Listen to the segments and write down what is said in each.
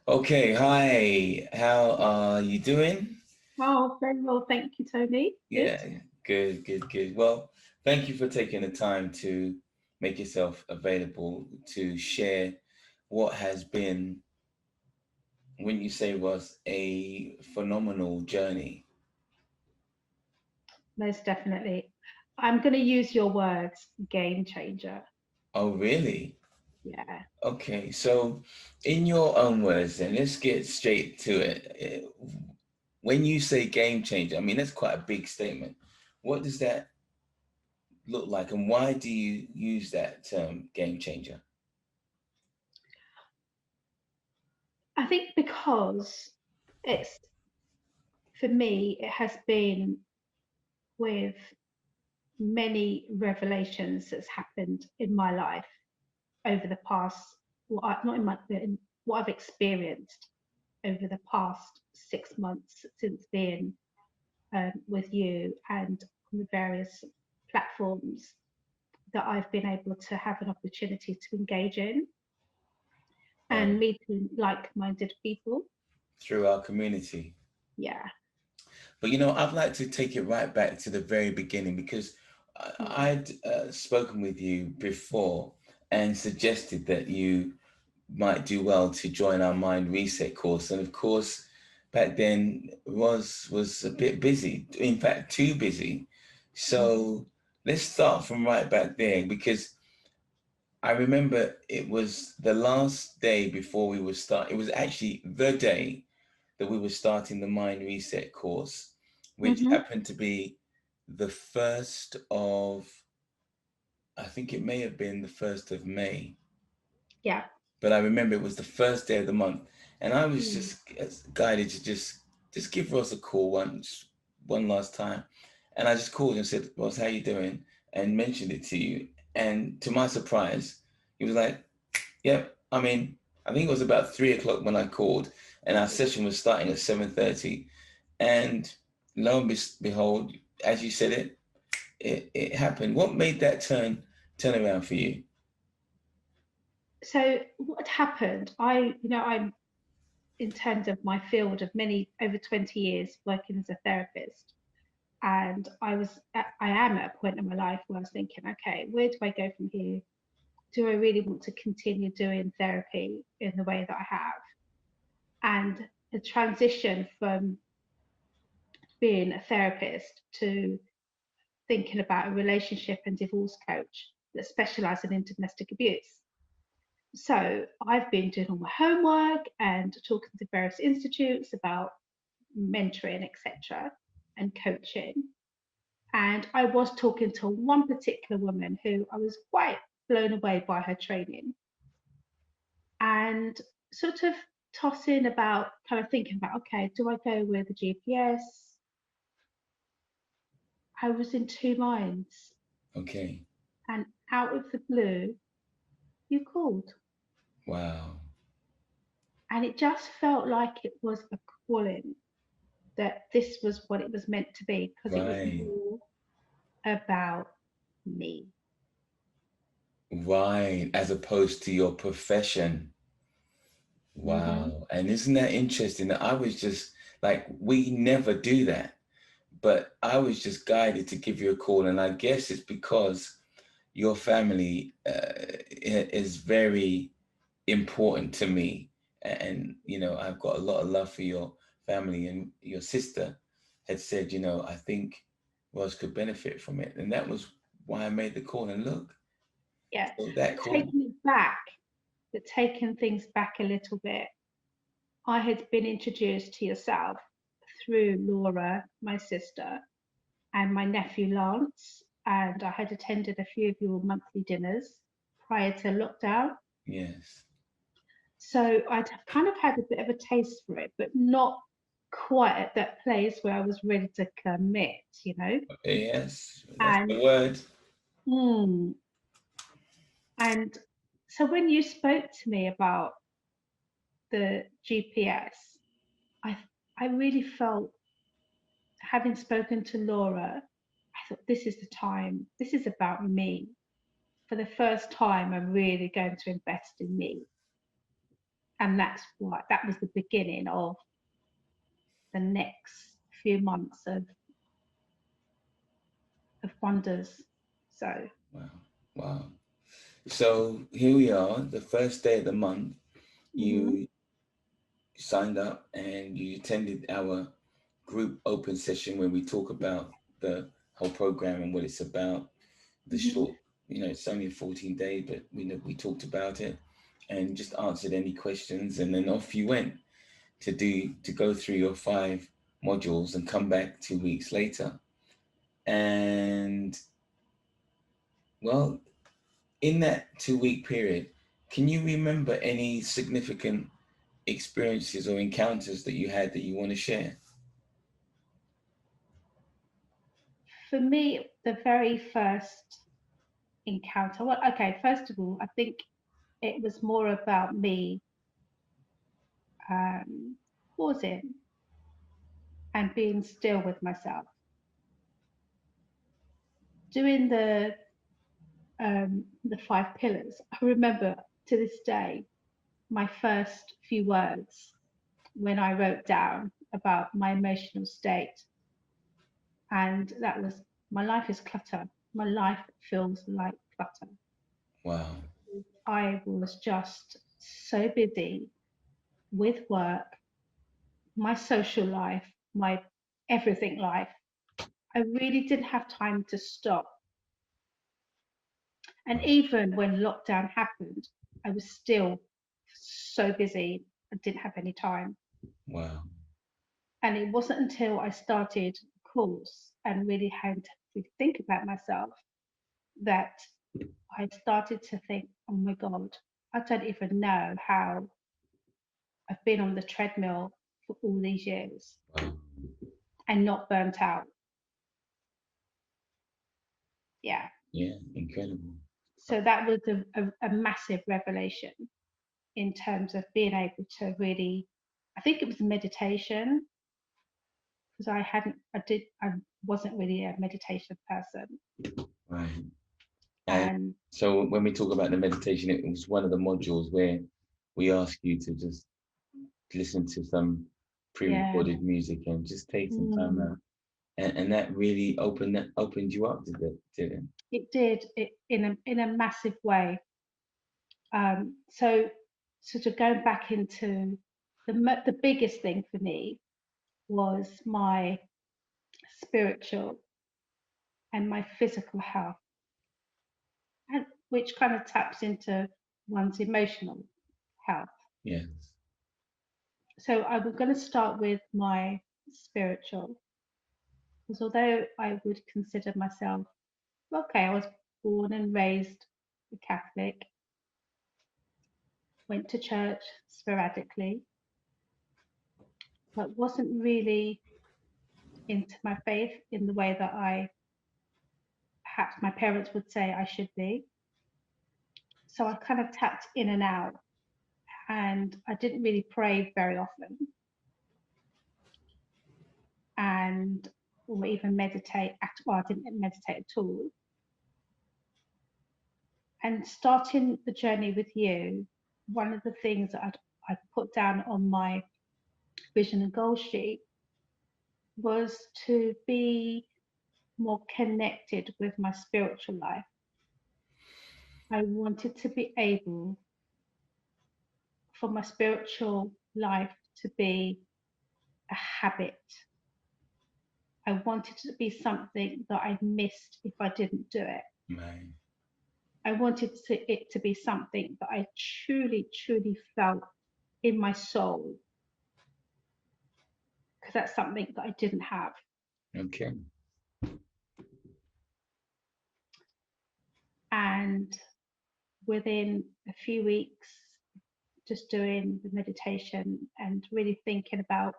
Okay, hi. How are you doing? Oh, very well. Thank you, Tony. Good. Yeah, good. Well, thank you for taking the time to make yourself available to share what has been, when you say was a phenomenal journey. Most definitely. I'm going to use your words, game changer. Oh, really? Yeah. Okay, so in your own words, then let's get straight to it. When you say game changer, I mean, that's quite a big statement. What does that look like, and why do you use that term game changer? I think because it's, for me, it has been with many revelations that's happened in my life over the past, not in my, in what I've experienced over the past 6 months since being with you and on the various platforms that I've been able to have an opportunity to engage in Right. and meeting like-minded people. Through our community. Yeah. But I'd like to take it right back to the very beginning because Mm. I'd spoken with you before and suggested that you might do well to join our Mind Reset course. And of course, back then was a bit busy. In fact, too busy. Mhm. So let's start from right back there because I remember it was the last day before we would start. It was actually the day that we were starting the Mind Reset course, which Mhm. happened to be the first of, I think it may have been the 1st of May, Yeah. but I remember it was the first day of the month. And I was Mm. just guided to just give Ross a call one last time. And I just called and said, Ross, how you doing? And mentioned it to you. And to my surprise, he was like, yep. I mean, I think it was about 3 o'clock when I called, and our Yeah. session was starting at 7:30. And lo and behold, as you said it happened. What made that turn around for you? So what happened? I'm in terms of my field of many over 20 years working as a therapist, and I am at a point in my life where I was thinking, okay, where do I go from here? Do I really want to continue doing therapy in the way that I have? And the transition from being a therapist to thinking about a relationship and divorce coach that specializes in domestic abuse. So I've been doing all my homework and talking to various institutes about mentoring, etc., and coaching. And I was talking to one particular woman who I was quite blown away by her training and sort of tossing about, kind of thinking about, okay, do I go with the GPS? I was in two minds. Okay. And out of the blue, you called. Wow. And it just felt like it was a calling, that this was what it was meant to be, because it was Right. more about me. Right. As opposed to your profession. Hmm. Wow. And isn't that interesting that I was just like, we never do that, but I was just guided to give you a call. And I guess it's because your family is very important to me. And, I've got a lot of love for your family, and your sister had said, I think Roz could benefit from it. And that was why I made the call. And look, Yeah. so that But call. taking things back a little bit, I had been introduced to yourself through Laura, my sister, and my nephew Lance, and I had attended a few of your monthly dinners prior to lockdown. Yes. So I'd kind of had a bit of a taste for it, but not quite at that place where I was ready to commit. Yes. That's the And word. mm, and so when you spoke to me about the GPS, I I really felt, having spoken to Laura, I thought this is the time. This is about me. For the first time, I'm really going to invest in me. And that was the beginning of the next few months of wonders. So Wow. Wow. So here we are, the first day of the month. mm-hmm, You signed up and you attended our group open session where we talk about the whole program and what it's about. The mm-hmm. short, it's only 14 days, but we talked about it and just answered any questions, and then off you went to go through your 5 modules and come back 2 weeks later. And well, in that 2 week period, can you remember any significant experiences or encounters that you had that you want to share? For me, the very first encounter, well, okay, first of all, I think it was more about me pausing and being still with myself, doing the 5 pillars. I remember to this day my first few words when I wrote down about my emotional state, and that was, my life is clutter. My life feels like clutter. Wow. I was just so busy with work, my social life, my everything life. I really didn't have time to stop. And even when lockdown happened, I was still so busy. I didn't have any time. Wow. And it wasn't until I started a course and really had to really think about myself that I started to think, oh my God, I don't even know how I've been on the treadmill for all these years Wow. and not burnt out. Yeah. Yeah, incredible. So that was a massive revelation in terms of being able to really, I think it was meditation, because I wasn't really a meditation person. Right. And And so when we talk about the meditation, it was one of the modules where we ask you to just listen to some yeah, pre-recorded music and just take some time mm, out. And that really opened you up, did it? it did it in a massive way. So sort of going back into the biggest thing for me was my spiritual and my physical health, and which kind of taps into one's emotional health. Yes. So I was going to start with my spiritual, because although I would consider myself, okay, I was born and raised a Catholic, went to church sporadically, but wasn't really into my faith in the way that I perhaps my parents would say I should be. So I kind of tapped in and out, and I didn't really pray very often, and or even meditate at well, I didn't meditate at all. And starting the journey with you, one of the things that I put down on my vision and goal sheet was to be more connected with my spiritual life. I wanted to be able for my spiritual life to be a habit. I wanted it to be something that I missed if I didn't do it. Right. I wanted it to be something that I truly, truly felt in my soul, because that's something that I didn't have. Okay. And within a few weeks, just doing the meditation and really thinking about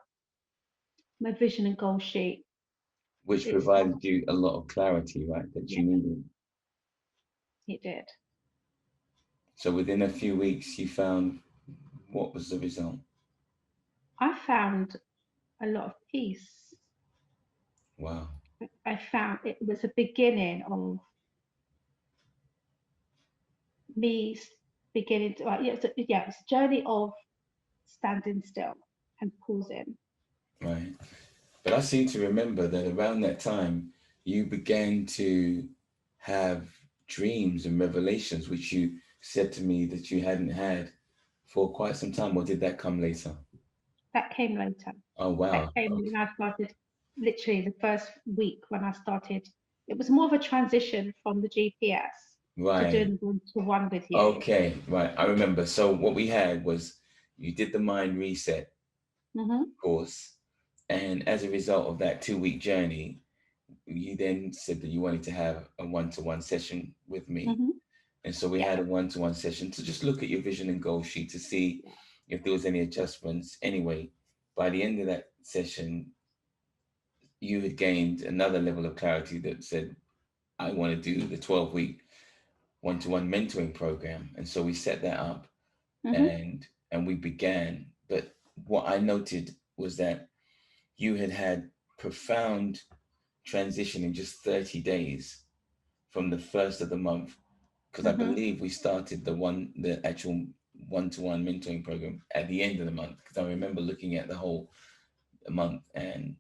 my vision and goal sheet, Which it's provided you a lot of clarity, right, that yeah, you needed. it did. So within a few weeks, you found what was the result? I found a lot of peace. Wow. I found it was a beginning of me beginning to, yeah, it's a journey of standing still and pausing. Right. But I seem to remember that around that time, you began to have dreams and revelations, which you said to me that you hadn't had for quite some time, or did that come later? That came later. Oh, That wow. came Okay. when I started, literally the first week when I started. It was more of a transition from the GPS to Right. doing one-to-one with you. Okay. Right. I remember. So what we had was you did the mind reset Hmm. course. And as a result of that 2 week journey, you then said that you wanted to have a one-to-one session with me. Hmm. And so we Yeah, had a one-to-one session to just look at your vision and goal sheet to see yeah. if there was any adjustments. Anyway, by the end of that session, you had gained another level of clarity that said, I want to do the 12-week one-to-one mentoring program. And so we set that up Hmm. and we began. But what I noted was that you had had profound transition in just 30 days from the first of the month, because I Hmm. believe we started the actual one-to-one mentoring program at the end of the month, because I remember looking at the whole month. And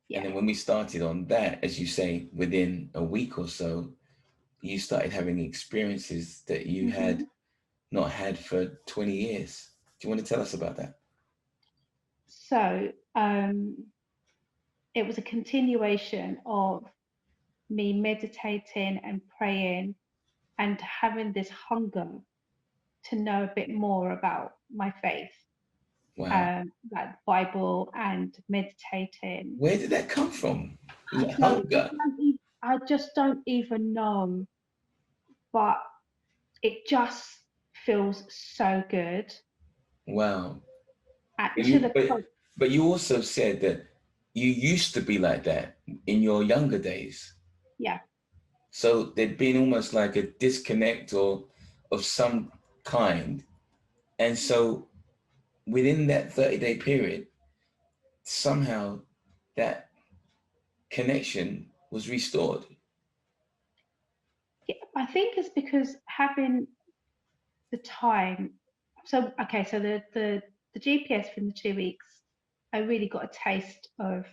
Yeah. then when we started on that, as you say, within a week or so, you started having experiences that you had Hmm. not had for 20 years. Do you want to tell us about that? So it was a continuation of me meditating and praying and having this hunger to know a bit more about my faith, Wow. like Bible and meditating. Where did that come from? I Hunger. don't I just don't even know, but it just feels so good. Wow. At But to you the but point, but you also said that you used to be like that in your younger days. yeah, So there'd been almost like a disconnect or of some kind. And so within that 30-day period, somehow that connection was restored. yeah, I think it's because having the time. So okay, so the GPS from the 2 weeks, I really got a taste of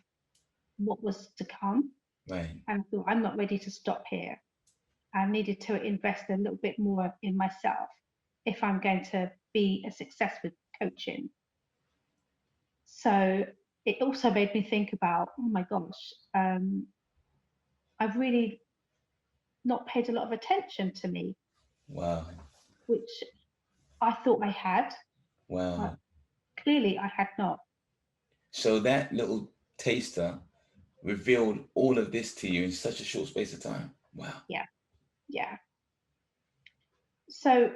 what was to come, Right. and I thought I'm not ready to stop here. I needed to invest a little bit more in myself if I'm going to be a success with coaching. So it also made me think about, oh my gosh, I've really not paid a lot of attention to me, Wow. which I thought I had, but Wow. clearly I had not. So that little taster revealed all of this to you in such a short space of time. Wow. Yeah, yeah. So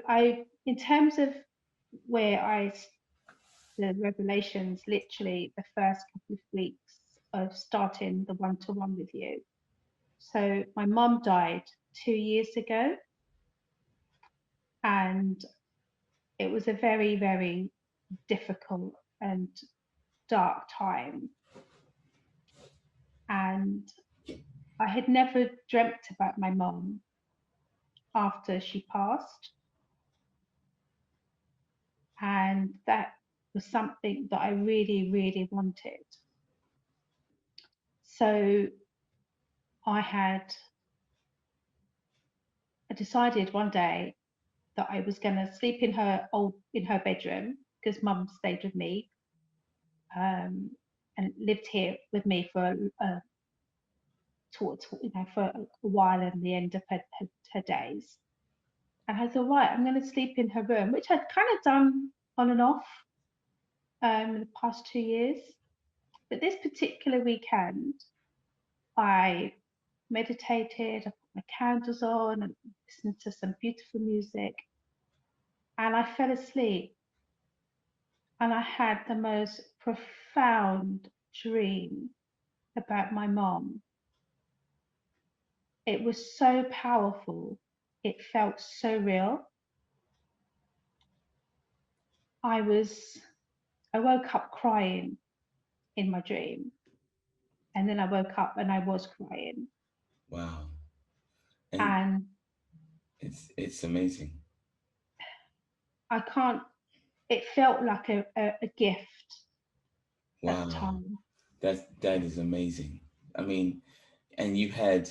in terms of where the revelations, literally the first couple of weeks of starting the one-to-one with you. So my mum died 2 years ago, and it was a very, very difficult and dark time. And I had never dreamt about my mum after she passed. And that was something that I really, really wanted. So I had I decided one day that I was going to sleep in her bedroom because mum stayed with me, um, and lived here with me for for a while in the end of her days. And I thought, right, I'm going to sleep in her room, which I'd kind of done on and off in the past 2 years. But this particular weekend, I meditated, I put my candles on and listened to some beautiful music, and I fell asleep. And I had the most profound dream about my mom. It was so powerful. It felt so real. I was, I woke up crying in my dream. And then I woke up and I was crying. Wow. And And it's amazing. I can't, it felt like a gift at the Wow. time. That is amazing. I mean, and you had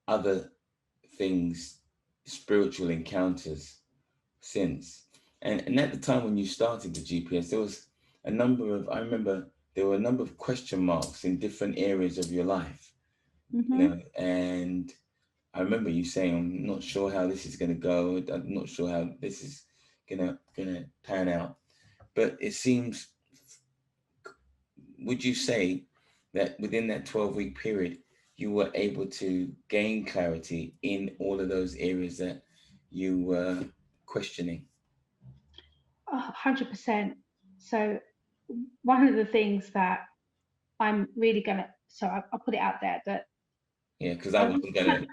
other things, spiritual encounters since. And at the time when you started the GPS, there was a number of, I remember there were a number of question marks in different areas of your life, Hmm. and I remember you saying, I'm not sure how this is going to go. I'm not sure how this is gonna pan out. But it seems, would you say that within that 12-week period, you were able to gain clarity in all of those areas that you were questioning? 100%. So one of the things that I'm really gonna, so I'll put it out there that Yeah, because I I wasn't wasn't, gonna.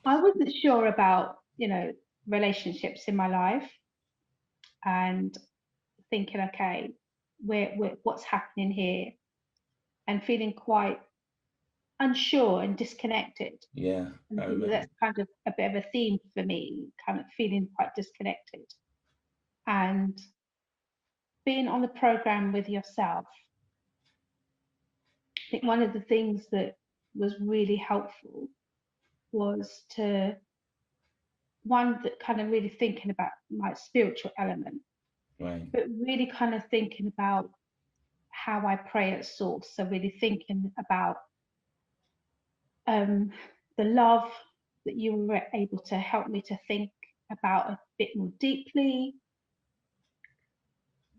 I wasn't sure about, relationships in my life, and thinking, okay, what's happening here, and feeling quite unsure and disconnected. Yeah, And I I think remember. that's kind of a bit of a theme for me, kind of feeling quite disconnected. And being on the program with yourself, I think one of the things that was really helpful was to one that kind of really thinking about my spiritual element, Right. but really kind of thinking about how I pray at source. So really thinking about um, the love that you were able to help me to think about a bit more deeply,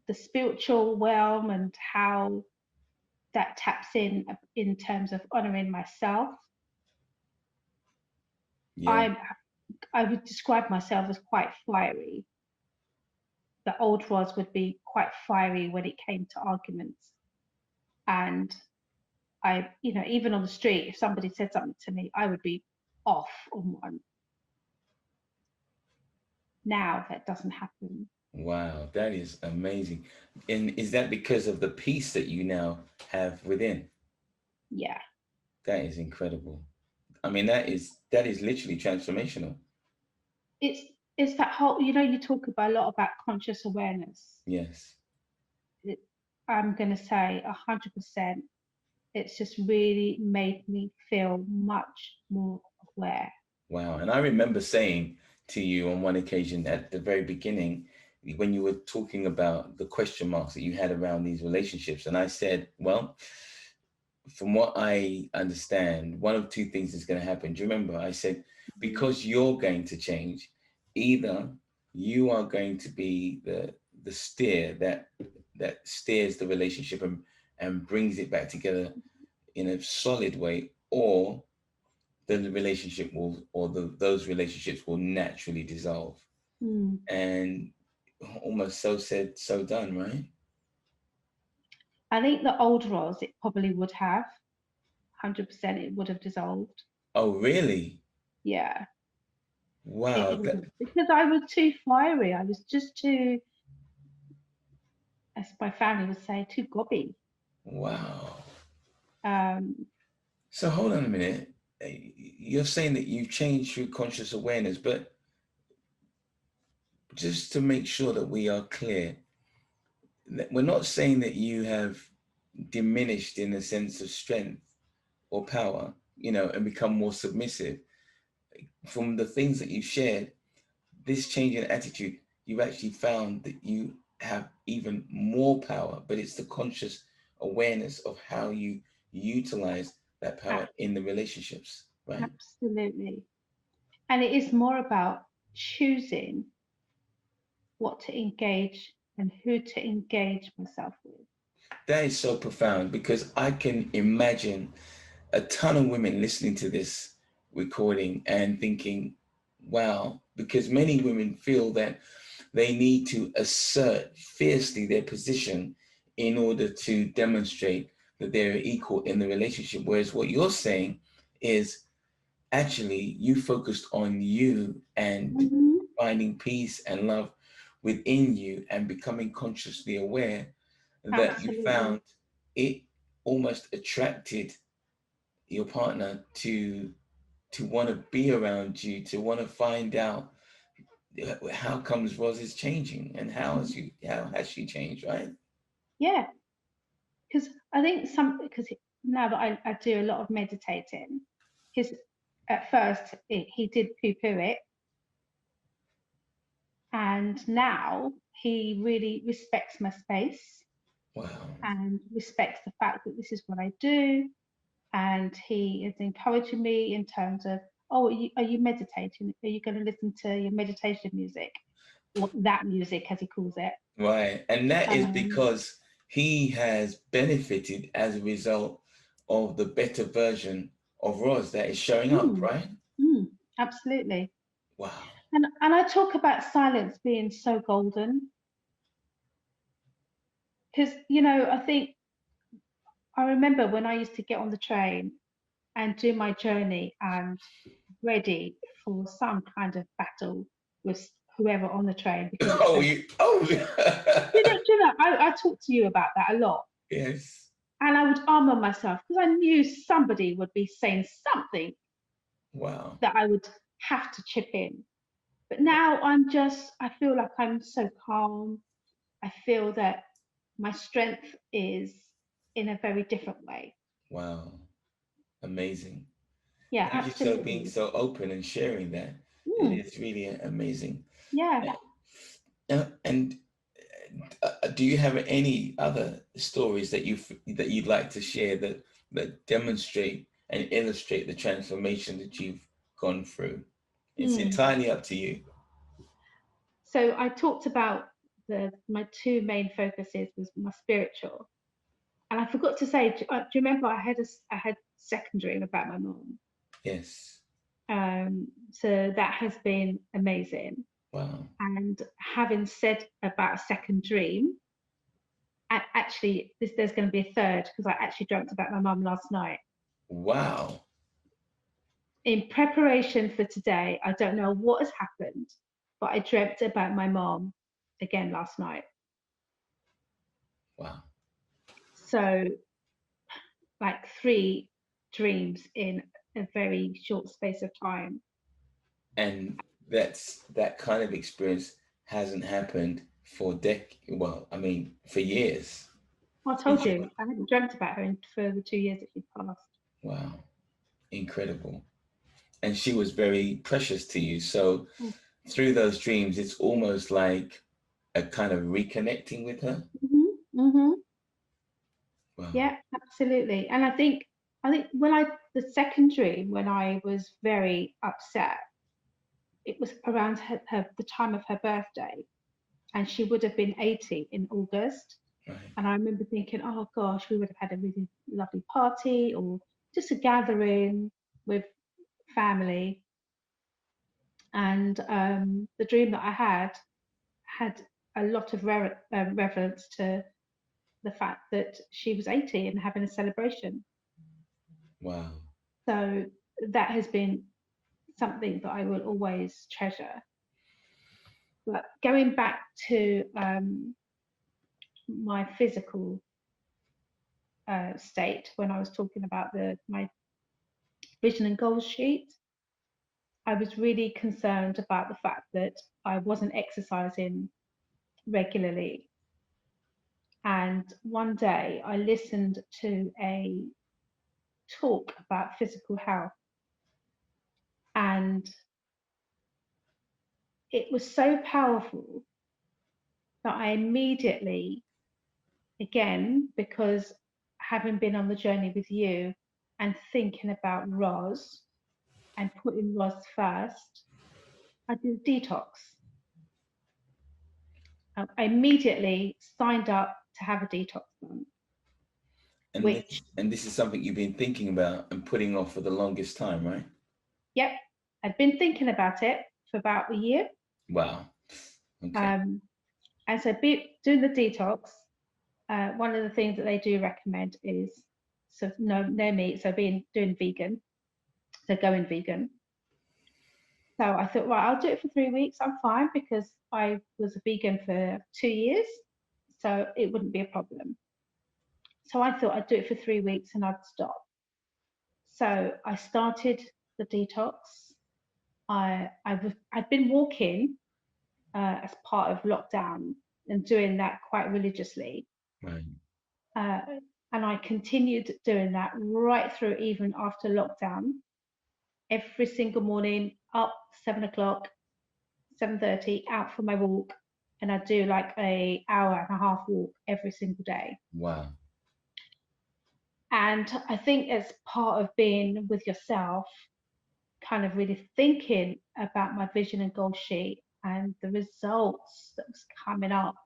the spiritual realm and how that taps in terms of honoring myself. Yeah. I I would describe myself as quite fiery. The old Ros would be quite fiery when it came to arguments. And even on the street, if somebody said something to me, I would be off on one. Now that doesn't happen. Wow, that is amazing. And is that because of the peace that you now have within? Yeah. That is incredible. I mean, that is literally transformational. It's it's that whole, you talk about a lot about conscious awareness. Yes. It, I'm gonna say 100%. It's just really made me feel much more aware. Wow. And I remember saying to you on one occasion at the very beginning, when you were talking about the question marks that you had around these relationships, and I said, well, from what I understand, one of two things is going to happen. Do you remember? I said, Mhm. because you're going to change, either you are going to be the steer that steers the relationship and brings it back together in a solid way, or then the relationship will, or those relationships will naturally dissolve. Mm. And almost so said, so done, right? I think the old Ros, it probably would have 100%. It would have dissolved. Oh, really? Yeah, Wow. it would have, because I was too fiery. I was just too, as my family would say, too gobby. Wow. Um, So hold on a minute. You're saying that you changed through conscious awareness, but just to make sure that we are clear, we're not saying that you have diminished in a sense of strength or power, and become more submissive. From the things that you shared, this change in attitude, you've actually found that you have even more power, but it's the conscious awareness of how you utilize that power ab- in the relationships, right? Absolutely. And it is more about choosing what to engage and who to engage myself with. That is so profound because I can imagine a ton of women listening to this recording and thinking, wow, because many women feel that they need to assert fiercely their position in order to demonstrate that they're equal in the relationship. Whereas what you're saying is actually you focused on you and Hmm. finding peace and love within you and becoming consciously aware that you Absolutely. found it almost attracted your partner to want to be around you, to want to find out how comes Roz is changing, and how has she changed, right? Yeah, because I think because now that I do a lot of meditating, because at first he did poo-poo it, and now he really respects my space Wow. and respects the fact that this is what I do, and he is encouraging me in terms of, oh, are you meditating? Are you going to listen to your meditation music, or that music as he calls it? Right. And that is Um, because he has benefited as a result of the better version of Roz that is showing up, mm, right? absolutely. Wow. And I talk about silence being so golden because, I think I remember when I used to get on the train and do my journey and ready for some kind of battle with whoever on the train because it's Oh, so. you, oh, I talk to you about that a lot. yes. And I would armor myself because I knew somebody would be saying something Wow. that I would have to chip in. But now I feel like I'm so calm. I feel that my strength is in a very different way. Wow. Amazing. Yeah, Thank you for being absolutely. so open and sharing that. It Mm, is really amazing. yeah. And do you have any other stories that you'd like to share that demonstrate and illustrate the transformation that you've gone through? It's Mm. entirely up to you. So I talked about my two main focuses was my spiritual, and I forgot to say. Do you remember I had second dream about my mom? Yes. So that has been amazing. Wow. And having said about a second dream, actually, there's going to be a third because I actually dreamt about my mum last night. Wow. In preparation for today, I don't know what has happened, but I dreamt about my mom again last night. Wow. So, like three dreams in a very short space of time. And that kind of experience hasn't happened for well, I mean, for years. I Since told you I hadn't dreamt about her for the 2 years that she'd passed. wow, incredible. And she was very precious to you. So through those dreams, it's almost like a kind of reconnecting with her. Mm-hmm, mm-hmm. Wow. Yeah, absolutely. And I think when the second dream when I was very upset, it was around the time of her birthday, and she would have been 80 in August. Right. And I remember thinking, oh gosh, we would have had a really lovely party or just a gathering with family. And the dream that I had a lot of reverence to the fact that she was 80 and having a celebration. Wow. So that has been something that I will always treasure. But going back to my physical state when I was talking about my vision and goals sheet, I was really concerned about the fact that I wasn't exercising regularly. And one day I listened to a talk about physical health, and it was so powerful that I immediately, again, because having been on the journey with you and thinking about Roz and putting Roz first, I did a detox. I immediately signed up to have a detox done, which, And this is something you've been thinking about and putting off for the longest time, right? yep, I'd been thinking about it for about a year. Wow. Okay. Um, and so doing the detox, one of the things that they do recommend is no meat, so doing vegan, so going vegan. So I thought, right, I'll do it for 3 weeks. I'm fine because I was a vegan for 2 years, so it wouldn't be a problem. So I thought I'd do it for 3 weeks and I'd stop. So I started the detox. I'd been walking as part of lockdown and doing that quite religiously. Right. Uh, and I continued doing that right through even after lockdown. Every single morning, up 7 o'clock, 7:30, out for my walk, and I do like a hour and a half walk every single day. Wow. And I think as part of being with yourself, kind of really thinking about my vision and goal sheet and the results that was coming up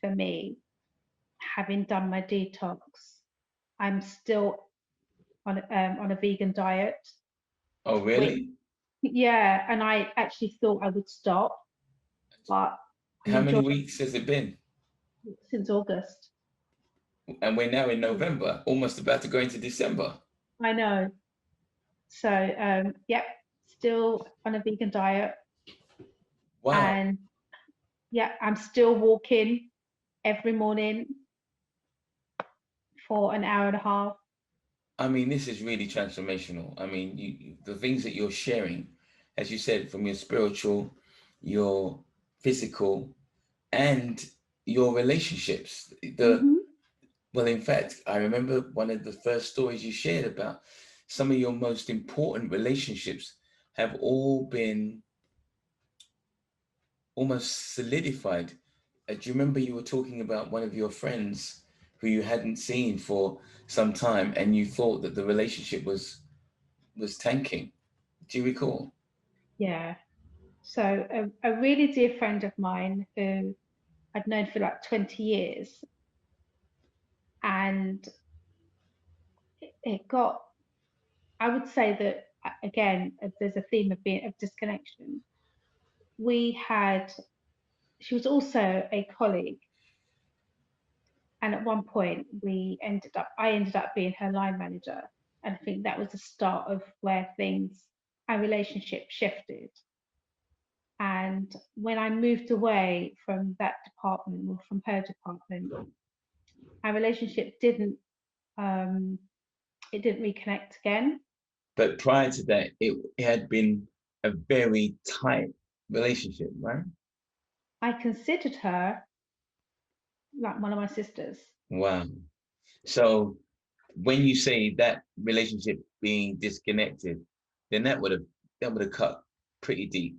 for me, having done my detox, I'm still on a vegan diet. Oh, Which, really? yeah, and I actually thought I would stop, but I'm How many enjoying weeks has it been? it since August. And we're now in November, almost about to go into December. I know. So, yep, still on a vegan diet, Wow. and yeah, I'm still walking every morning for an hour and a half. I mean, this is really transformational. I mean, the things that you're sharing, as you said, from your spiritual, your physical, and your relationships. Hmm. Well, in fact, I remember one of the first stories you shared about some of your most important relationships have all been almost solidified. Do you remember you were talking about one of your friends who you hadn't seen for some time, and you thought that the relationship was tanking? Do you recall? Yeah. So a really dear friend of mine who I'd known for like 20 years, and it got, I would say that again, there's a theme of being of disconnection. We had, she was also a colleague, and at one point I ended up being her line manager, and I think that was the start of where things, our relationship shifted. And when I moved away from that department or from her department, our relationship um, it didn't reconnect again. But prior to that, it had been a very tight relationship, right? I considered her like one of my sisters. Wow. So when you say that relationship being disconnected, then that would have cut pretty deep.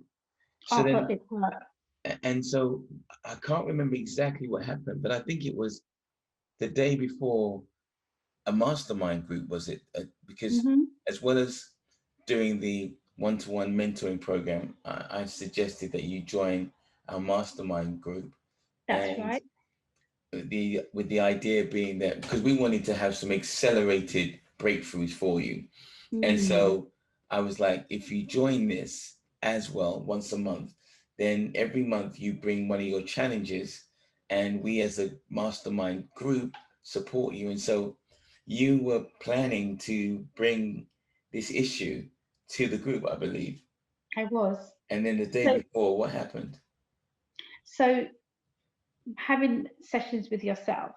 So Oh, then, it hurt. and so I can't remember exactly what happened, but I think it was the day before a mastermind group, was it? Because Hmm. as well as doing the one-to-one mentoring program, I suggested that you join our mastermind group, That's and right. the idea being that because we wanted to have some accelerated breakthroughs for you. And Mm, so I was like, if you join this as well once a month, then every month you bring one of your challenges, and we as a mastermind group support you. And so you were planning to bring this issue to the group, I believe. I was. And then the day So, before, what happened? so having sessions with yourself,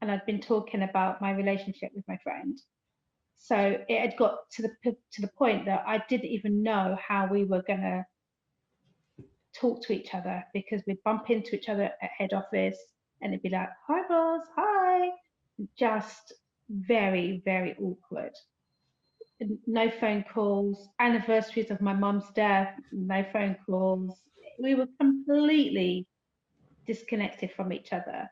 and I'd been talking about my relationship with my friend. So it had got to the point that I didn't even know how we were gonna talk to each other, because we'd bump into each other at head office and it'd be like, "Hi, boss, hi," just very, very awkward. No phone calls. Anniversaries of my mum's death, no phone calls. We were completely disconnected from each other.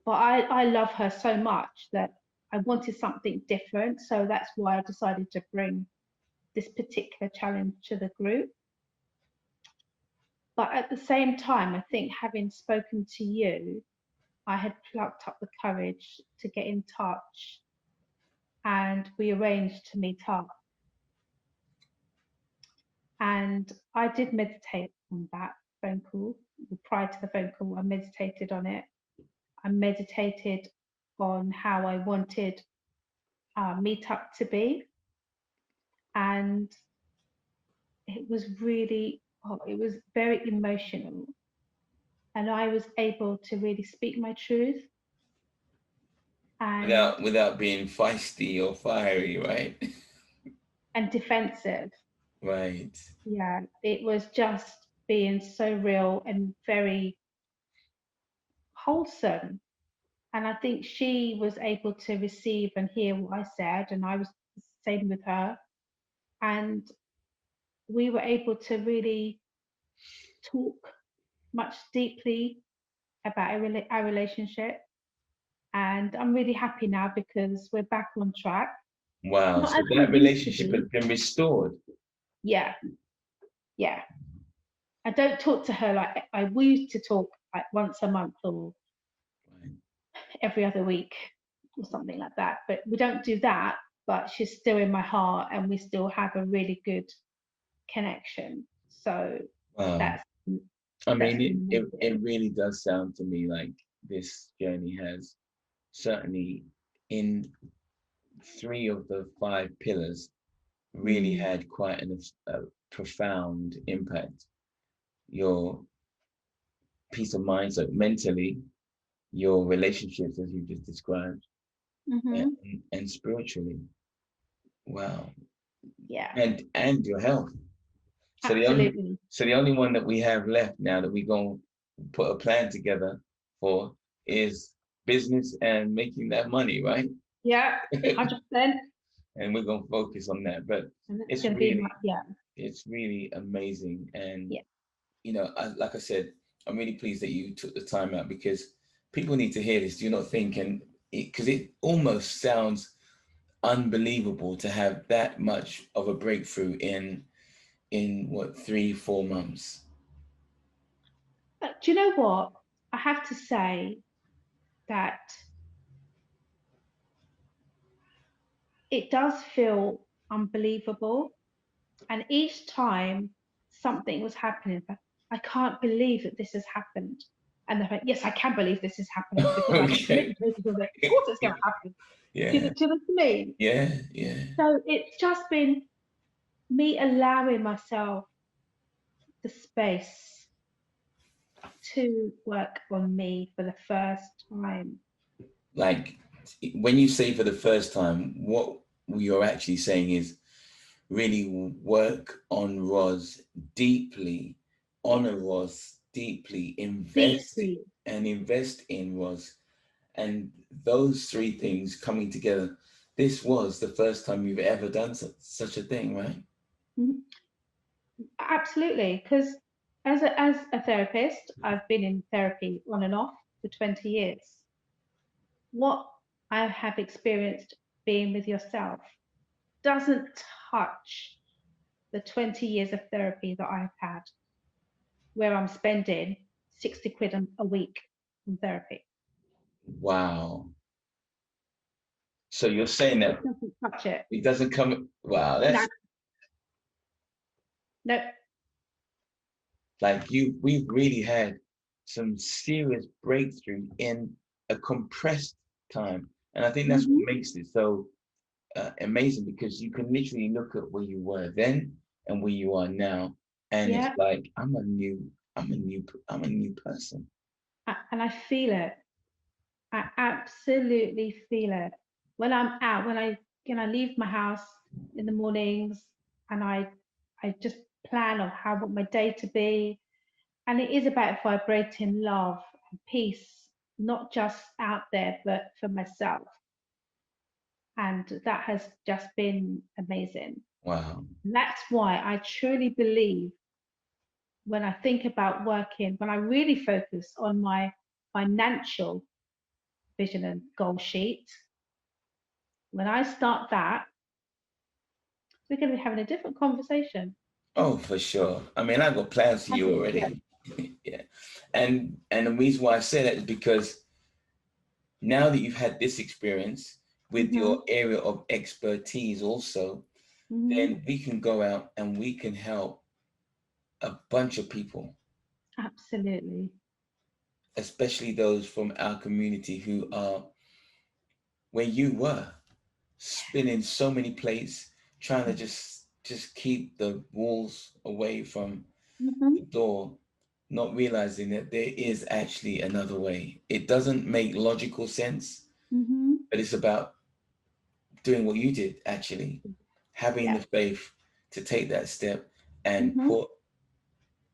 But I love her so much that I wanted something different. So that's why I decided to bring this particular challenge to the group. But at the same time, I think having spoken to you, I had plucked up the courage to get in touch, and we arranged to meet up. And I did meditate on that phone call. Prior to the phone call, I meditated on it. I meditated on how I wanted our meetup to be. And it was really, oh, it was very emotional. And I was able to really speak my truth. and Without being feisty or fiery, right? and defensive. Right. Yeah, it was just. being so real and very wholesome. And I think she was able to receive and hear what I said, and I was the same with her. And we were able to really talk much deeply about our relationship. And I'm really happy now because we're back on track. Wow. Not So as we that used to relationship has be. been restored. Yeah, yeah. I don't talk to her like we used to talk like once a month or Right. every other week or something like that. But we don't do that. But she's still in my heart, and we still have a really good connection. So Wow. that's I that's mean, it amazing. really does sound to me like this journey has certainly in three of the five pillars really Mm, had quite a profound impact. Your peace of mind, so mentally, your relationships, as you just described, and, mm-hmm. and spiritually. Wow. Yeah, And your health. So the only absolutely. so the only one that we have left now that we're gonna put a plan together for is business and making that money, right? Yeah, 100%. And we're gonna focus on that. But And that's it's going to be my, really yeah, it's really amazing. And yeah. like I said, I'm really pleased that you took the time out because people need to hear this. Do you not think? And because it almost sounds unbelievable to have that much of a breakthrough in what 3 4 months. But do you know what? I have to say that it does feel unbelievable. And each time something was happening, but I can't believe that this has happened. And they're like, yes, I can believe this is happening because I'm Okay. committed to it. Because of course it's going to happen. Yeah. Do you know what I mean? Yeah. Yeah. So it's just been me allowing myself the space to work on me for the first time. Like when you say for the first time, what you're actually saying is really work on Roz deeply, Yeah, honor Roz deeply, deeply. invest in Roz. And those three things coming together, this was the first time you've ever done such a thing, right? Mhm. Absolutely. Because as a therapist, I've been in therapy on and off for 20 years. What I have experienced being with yourself doesn't touch the 20 years of therapy that I've had, where I'm spending 60 quid a week on therapy. Wow. So you're saying It that doesn't touch it. it doesn't come, wow, No, that's no. like we've really had some serious breakthrough in a compressed time. And I think that's what Hmm. makes it so amazing because you can literally look at where you were then and where you are now. And it's Yeah, like, I'm a new person. and I feel it. I absolutely feel it. When I'm out, when I leave my house in the mornings and I just plan on how I want my day to be. And it is about vibrating love and peace, not just out there, but for myself. And that has just been amazing. Wow. And that's why I truly believe when I think about working, when I really focus on my financial vision and goal sheet, when I start that, we're going to be having a different conversation. Oh, for sure. I mean, I got plans for you 100%. already. Yeah. And the reason why I say that is because now that you've had this experience with Mm-hmm, your area of expertise also, mm-hmm, then we can go out and we can help a bunch of people, absolutely. especially those from our community who are where you were, spinning so many plates, trying to just keep the walls away from Mm-hmm, the door, not realizing that there is actually another way. It doesn't make logical sense, mm-hmm. but it's about doing what you did actually, having Yeah. the faith to take that step and Mm-hmm. put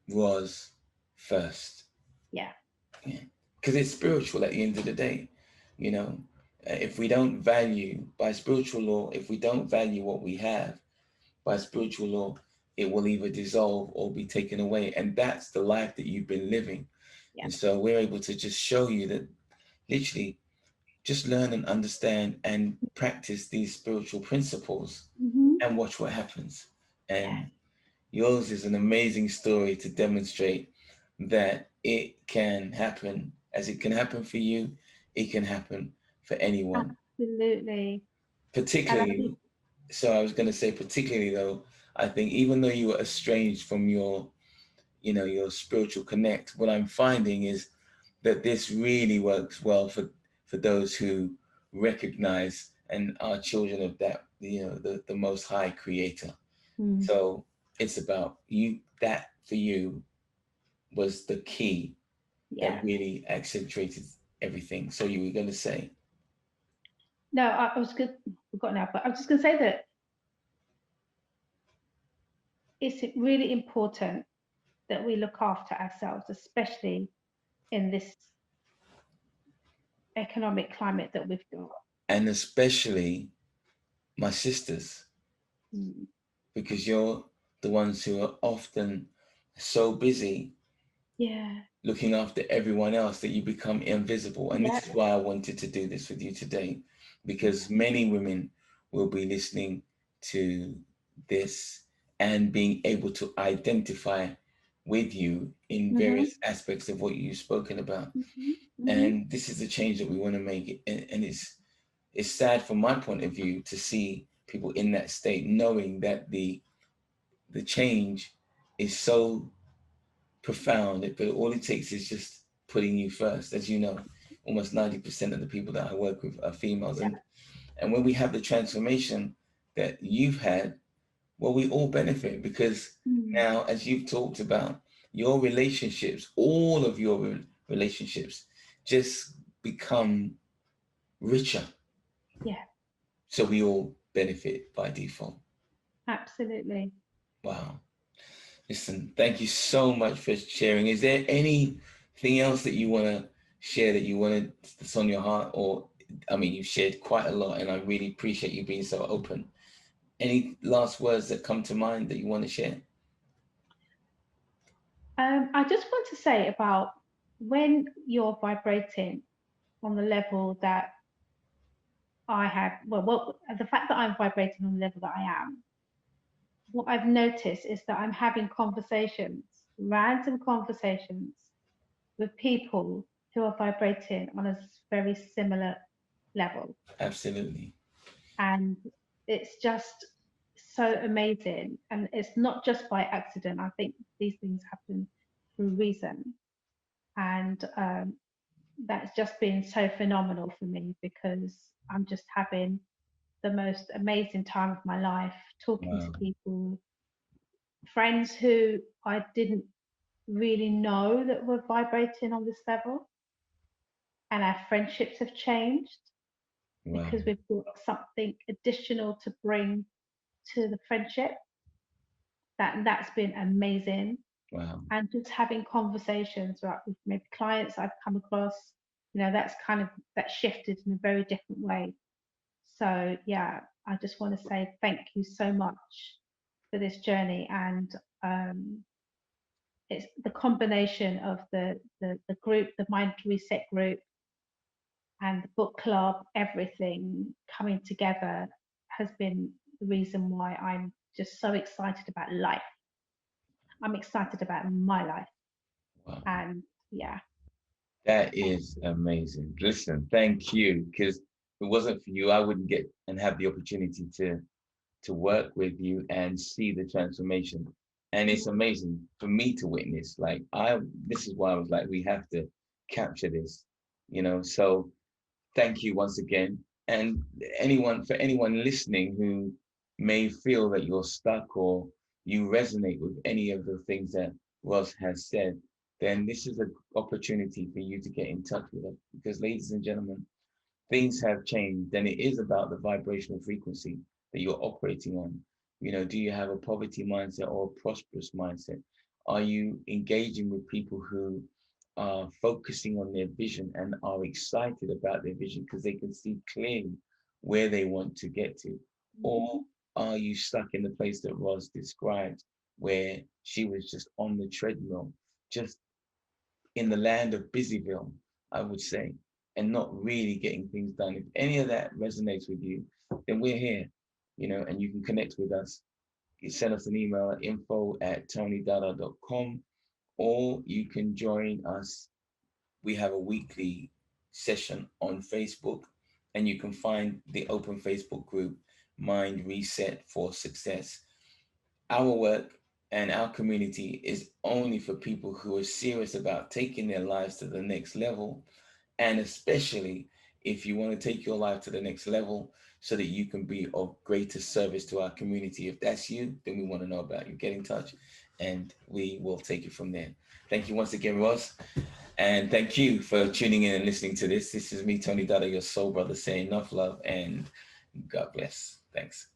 was first. Yeah. Yeah. Because it's spiritual at the end of the day. You know, if we don't value by spiritual law, if we don't value what we have by spiritual law, it will either dissolve or be taken away. And that's the life that you've been living. Yeah. And so we're able to just show you that literally just learn and understand and practice these spiritual principles Hmm. and watch what happens. Yeah. And yours is an amazing story to demonstrate that it can happen. As it can happen for you, it can happen for anyone. Absolutely. And I think, Particularly, so I was going to say, particularly though, I think even though you were estranged from your, your spiritual connect, what I'm finding is that this really works well for those who recognize and are children of that, the most high creator. mm, So it's about you, that for you was the key that yeah. really accentuated everything. So you were going to say, No, I was good. Forgot now, but I was just going to say that it's really important that we look after ourselves, especially in this economic climate that we've got. and especially my sisters, Mm. because you're the ones who are often so busy Yeah. looking after everyone else that you become invisible. And Yeah. this is why I wanted to do this with you today, Yeah. because many women will be listening to this and being able to identify with you in Hmm. various aspects of what you've spoken about. Hmm. Hmm. And this is the change that we want to make. And it's sad from my point of view to see people in that state, knowing that the change is so profound, but all it takes is just putting you first. As you know, almost 90% of the people that I work with are females. Yeah. And when we have the transformation that you've had, well, we all benefit because Mm. now, as you've talked about, your relationships, all of your relationships just become richer. Yeah. So we all benefit by default. Absolutely. Wow. Listen, thank you so much for sharing. Is there anything else that you want to share that you wanted that's on your heart? Or, I mean, you've shared quite a lot, and I really appreciate you being so open. Any last words that come to mind that you want to share? I just want to say about when you're vibrating on the level that I have, well, the fact that I'm vibrating on the level that I am, what I've noticed is that I'm having conversations, random conversations with people who are vibrating on a very similar level. Absolutely. And it's just so amazing. And it's not just by accident. I think these things happen through reason. And that's just been so phenomenal for me because I'm just having the most amazing time of my life talking to Wow. people, friends who I didn't really know that were vibrating on this level. And our friendships have changed Wow. because we've got something additional to bring to the friendship. That's been amazing. Wow. And just having conversations, right, with maybe clients I've come across, that's kind of that shifted in a very different way. So yeah, I just want to say thank you so much for this journey. And um, it's the combination of the group, the Mind Reset group, and the book club, everything coming together has been the reason why I'm just so excited about life. I'm excited about my life. Wow. And yeah, That is amazing. Listen, thank you. Because if it wasn't for you, I wouldn't get and have the opportunity to work with you and see the transformation. And it's amazing for me to witness. Like this is why I was like, we have to capture this. So thank you once again. And for anyone listening who may feel that you're stuck or you resonate with any of the things that Ross has said, then this is an opportunity for you to get in touch with us. Because, ladies and gentlemen, things have changed, and it is about the vibrational frequency that you're operating on. Do you have a poverty mindset or a prosperous mindset? Are you engaging with people who are focusing on their vision and are excited about their vision because they can see clearly where they want to get to? Or are you stuck in the place that Roz described, where she was just on the treadmill, just in the land of Busyville, I would say, and not really getting things done? If any of that resonates with you, then we're here, and you can connect with us. You send us an email at info@tonydada.com, or you can join us. We have a weekly session on Facebook, and you can find the open Facebook group, Mind Reset for Success. Our work and our community is only for people who are serious about taking their lives to the next level, and especially if you want to take your life to the next level so that you can be of greater service to our community. If that's you, then we want to know about you. Get in touch and we will take it from there. Thank you once again, Ross. And thank you for tuning in and listening to this. This is me, Tony DADA, your soul brother, saying enough love and God bless. Thanks.